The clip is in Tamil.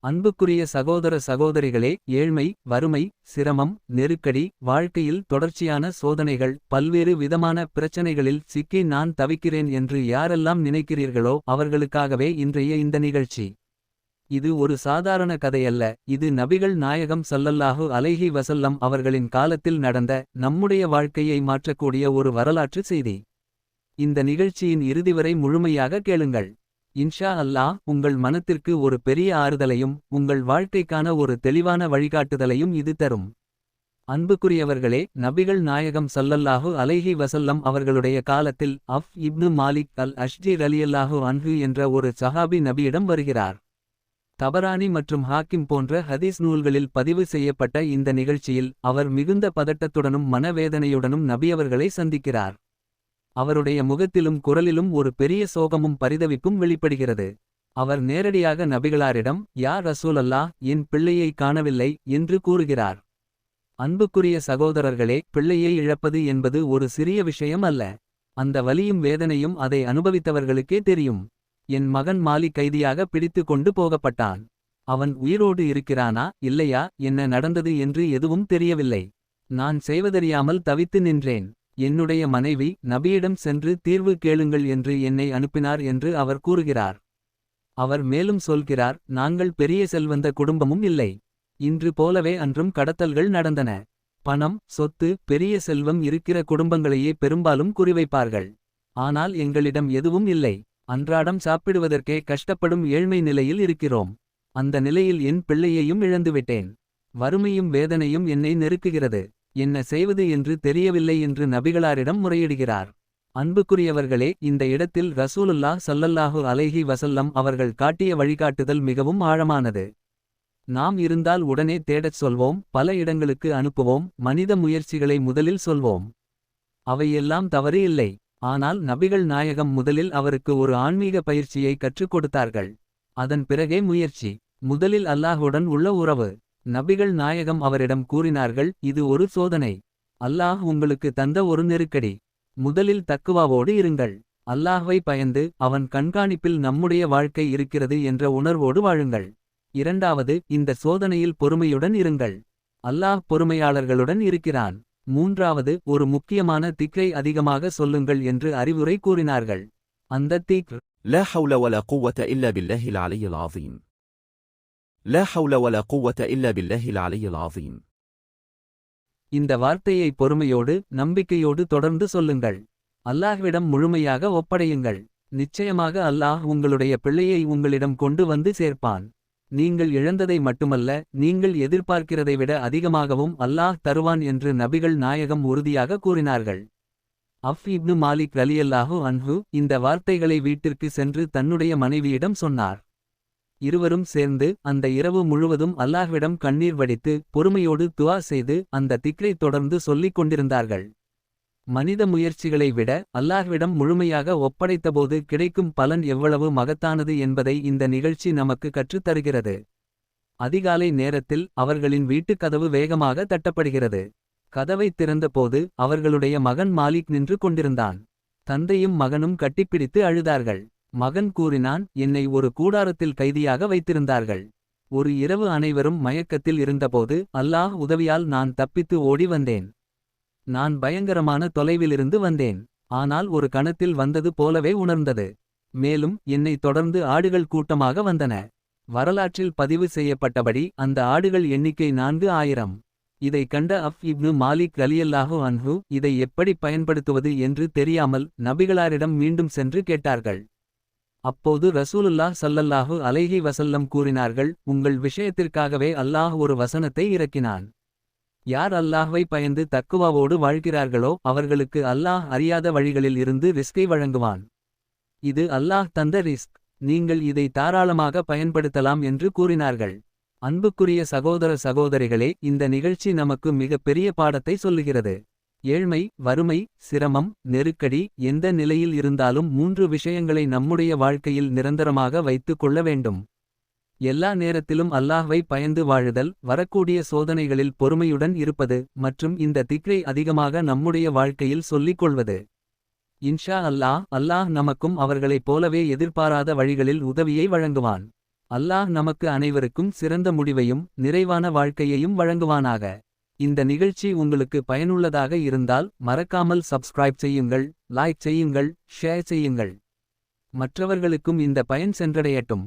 அன்புக்குரிய சகோதர சகோதரிகளே, ஏழ்மை, வறுமை, சிரமம், நெருக்கடி, வாழ்க்கையில் தொடர்ச்சியான சோதனைகள், பல்வேறு விதமான பிரச்சனைகளில் சிக்கி நான் தவிக்கிறேன் என்று யாரெல்லாம் நினைக்கிறீர்களோ அவர்களுக்காகவே இன்றைய இந்த நிகழ்ச்சி. இது ஒரு சாதாரண கதையல்ல, இது நபிகள் நாயகம் ஸல்லல்லாஹு அலைஹி வஸல்லம் அவர்களின் காலத்தில் நடந்த, நம்முடைய வாழ்க்கையை மாற்றக்கூடிய ஒரு வரலாற்று செய்தி. இந்த நிகழ்ச்சியின் இறுதிவரை முழுமையாக கேளுங்கள். இன்ஷா அல்லாஹ் உங்கள் மனத்திற்கு ஒரு பெரிய ஆறுதலையும் உங்கள் வாழ்க்கைக்கான ஒரு தெளிவான வழிகாட்டுதலையும் இது தரும். அன்புக்குரியவர்களே, நபிகள் நாயகம் ஸல்லல்லாஹு அலைஹி வஸல்லம் அவர்களுடைய காலத்தில் அஃப் இப்னு மாலிக் அல் அஷ்ஜி ரலியல்லாஹு அன்ஹு என்ற ஒரு சஹாபி நபியிடம் வருகிறார். தபரானி மற்றும் ஹாக்கிம் போன்ற ஹதீஸ் நூல்களில் பதிவு செய்யப்பட்ட இந்த நிகழ்ச்சியில் அவர் மிகுந்த பதட்டத்துடனும் மனவேதனையுடனும் நபியவர்களை சந்திக்கிறார். அவருடைய முகத்திலும் குரலிலும் ஒரு பெரிய சோகமும் பரிதவிப்பும் வெளிப்படுகிறது. அவர் நேரடியாக நபிகளாரிடம், யா ரசூலல்லாஹ், என் பிள்ளையை காணவில்லை என்று கூறுகிறார். அன்புக்குரிய சகோதரர்களே, பிள்ளையை இழப்பது என்பது ஒரு சிறிய விஷயம் அல்ல. அந்த வலியும் வேதனையும் அதை அனுபவித்தவர்களுக்கே தெரியும். என் மகன் மாலி கைதியாக பிடித்து கொண்டு போகப்பட்டான். அவன் உயிரோடு இருக்கிறானா இல்லையா, என்ன நடந்தது என்று எதுவும் தெரியவில்லை. நான் செய்வதறியாமல் தவித்து நின்றேன். என்னுடைய மனைவி நபியிடம் சென்று தீர்வு கேளுங்கள் என்று என்னை அனுப்பினார் என்று அவர் கூறுகிறார். அவர் மேலும் சொல்கிறார், நாங்கள் பெரிய செல்வந்த குடும்பமும் இல்லை. இன்று போலவே அன்றும் கடத்தல்கள் நடந்தன. பணம், சொத்து, பெரிய செல்வம் இருக்கிற குடும்பங்களையே பெரும்பாலும் குறிவைப்பார்கள். ஆனால் எங்களிடம் எதுவும் இல்லை. அன்றாடம் சாப்பிடுவதற்கே கஷ்டப்படும் ஏழ்மை நிலையில் இருக்கிறோம். அந்த நிலையில் என் பிள்ளையையும் இழந்துவிட்டேன். வறுமையும் வேதனையும் என்னை நெருக்குகிறது. என்ன செய்வது என்று தெரியவில்லை என்று நபிகளாரிடம் முறையிடுகிறார். அன்புக்குரியவர்களே, இந்த இடத்தில் ரசூலுல்லாஹ் ஸல்லல்லாஹு அலைஹி வஸல்லம் அவர்கள் காட்டிய வழிகாட்டுதல் மிகவும் ஆழமானது. நாம் இருந்தால் உடனே தேடச் சொல்வோம், பல இடங்களுக்கு அனுப்புவோம், மனித முயற்சிகளை முதலில் சொல்வோம். அவையெல்லாம் தவறு இல்லை. ஆனால் நபிகள் நாயகம் முதலில் அவருக்கு ஒரு ஆன்மீக பயிற்சியை கற்றுக் கொடுத்தார்கள். அதன் பிறகே முயற்சி. முதலில் அல்லாஹுடன் உள்ள உறவு. நபிகள் நாயகம் அவரிடம் கூறினார்கள், இது ஒரு சோதனை. அல்லாஹ் உங்களுக்கு தந்த ஒரு நெருக்கடி. முதலில் தக்குவாவோடு இருங்கள். அல்லாஹ்வை பயந்து அவன் கண்காணிப்பில் நம்முடைய வாழ்க்கை இருக்கிறது என்ற உணர்வோடு வாழுங்கள். இரண்டாவது, இந்த சோதனையில் பொறுமையுடன் இருங்கள். அல்லாஹ் பொறுமையாளர்களுடன் இருக்கிறான். மூன்றாவது, ஒரு முக்கியமான திக்ரை அதிகமாக சொல்லுங்கள் என்று அறிவுரை கூறினார்கள். அந்த திக்ர், لا حول ولا قوة إلا بالله العلي العظيم. لا حول ولا قوة إلا بالله العلي العظيم. இந்த வார்த்தையை பொறுமையோடு நம்பிக்கையோடு தொடர்ந்து சொல்லுங்கள். அல்லாஹ்விடம் முழுமையாக ஒப்படையுங்கள். நிச்சயமாக அல்லாஹ் உங்களுடைய பிள்ளையை உங்களிடம் கொண்டு வந்து சேர்ப்பான். நீங்கள் இழந்ததை மட்டுமல்ல, நீங்கள் எதிர்பார்க்கிறதை விட அதிகமாகவும் அல்லாஹ் தருவான் என்று நபிகள் நாயகம் உறுதியாக கூறினார்கள். அஃப் இப்னு மாலிக் ரலியல்லாஹு அன்ஹு இந்த வார்த்தைகளை வீட்டிற்கு சென்று தன்னுடைய மனைவியிடம் சொன்னார். இருவரும் சேர்ந்து அந்த இரவு முழுவதும் அல்லாஹ்விடம் கண்ணீர் வடித்து பொறுமையோடு துஆ செய்து அந்த திக்ரை தொடர்ந்து சொல்லிக் கொண்டிருந்தார்கள். மனித முயற்சிகளை விட அல்லாஹ்விடம் முழுமையாக ஒப்படைத்தபோது கிடைக்கும் பலன் எவ்வளவு மகத்தானது என்பதை இந்த நிகழ்ச்சி நமக்கு கற்றுத் தருகிறது. அதிகாலை நேரத்தில் அவர்களின் வீட்டுக் கதவு வேகமாக தட்டப்படுகிறது. கதவைத் திறந்தபோது அவர்களுடைய மகன் மாலிக் நின்று கொண்டிருந்தான். தந்தையும் மகனும் கட்டிப்பிடித்து அழுதார்கள். மகன் கூறினான், என்னை ஒரு கூடாரத்தில் கைதியாக வைத்திருந்தார்கள். ஒரு இரவு அனைவரும் மயக்கத்தில் இருந்தபோது அல்லாஹ் உதவியால் நான் தப்பித்து ஓடி வந்தேன். நான் பயங்கரமான தொலைவிலிருந்து வந்தேன். ஆனால் ஒரு கணத்தில் வந்தது போலவே உணர்ந்தது. மேலும் என்னை தொடர்ந்து ஆடுகள் கூட்டமாக வந்தன. வரலாற்றில் பதிவு செய்யப்பட்டபடி அந்த ஆடுகள் எண்ணிக்கை 4000. இதை கண்ட அஃப் இப்னு மாலிக் ரலியல்லாஹு அன்ஹு இதை எப்படி பயன்படுத்துவது என்று தெரியாமல் நபிகளாரிடம் மீண்டும் சென்று கேட்டார்கள். அப்போது ரசூலுல்லாஹ் ஸல்லல்லாஹு அலைஹி வஸல்லம் கூறினார்கள், உங்கள் விஷயத்திற்காகவே அல்லாஹ் ஒரு வசனத்தை இறக்கினான். யார் அல்லாஹ்வை பயந்து தக்குவாவோடு வாழ்கிறார்களோ அவர்களுக்கு அல்லாஹ் அறியாத வழிகளில் இருந்து ரிஸ்கை வழங்குவான். இது அல்லாஹ் தந்த ரிஸ்க். நீங்கள் இதை தாராளமாக பயன்படுத்தலாம் என்று கூறினார்கள். அன்புக்குரிய சகோதர சகோதரிகளே, இந்த நிகழ்ச்சி நமக்கு மிக பெரிய பாடத்தை சொல்லுகிறது. ஏழ்மை, வறுமை, சிரமம், நெருக்கடி எந்த நிலையில் இருந்தாலும் 3 விஷயங்களை நம்முடைய வாழ்க்கையில் நிரந்தரமாக வைத்துக் கொள்ள வேண்டும். எல்லா நேரத்திலும் அல்லாஹ்வை பயந்து வாழுதல், வரக்கூடிய சோதனைகளில் பொறுமையுடன் இருப்பது மற்றும் இந்த திக்ரை அதிகமாக நம்முடைய வாழ்க்கையில் சொல்லிக் கொள்வது. இன்ஷா அல்லாஹ் நமக்கும் அவர்களைப் போலவே எதிர்பாராத வழிகளில் உதவியை வழங்குவான். அல்லாஹ் நமக்கு அனைவருக்கும் சிறந்த முடிவையும் நிறைவான வாழ்க்கையையும் வழங்குவானாக. இந்த நிகழ்ச்சி உங்களுக்கு பயனுள்ளதாக இருந்தால் மறக்காமல் சப்ஸ்கிரைப் செய்யுங்கள், லைக் செய்யுங்கள், ஷேர் செய்யுங்கள். மற்றவர்களுக்கும் இந்த பயன் சென்றடையட்டும்.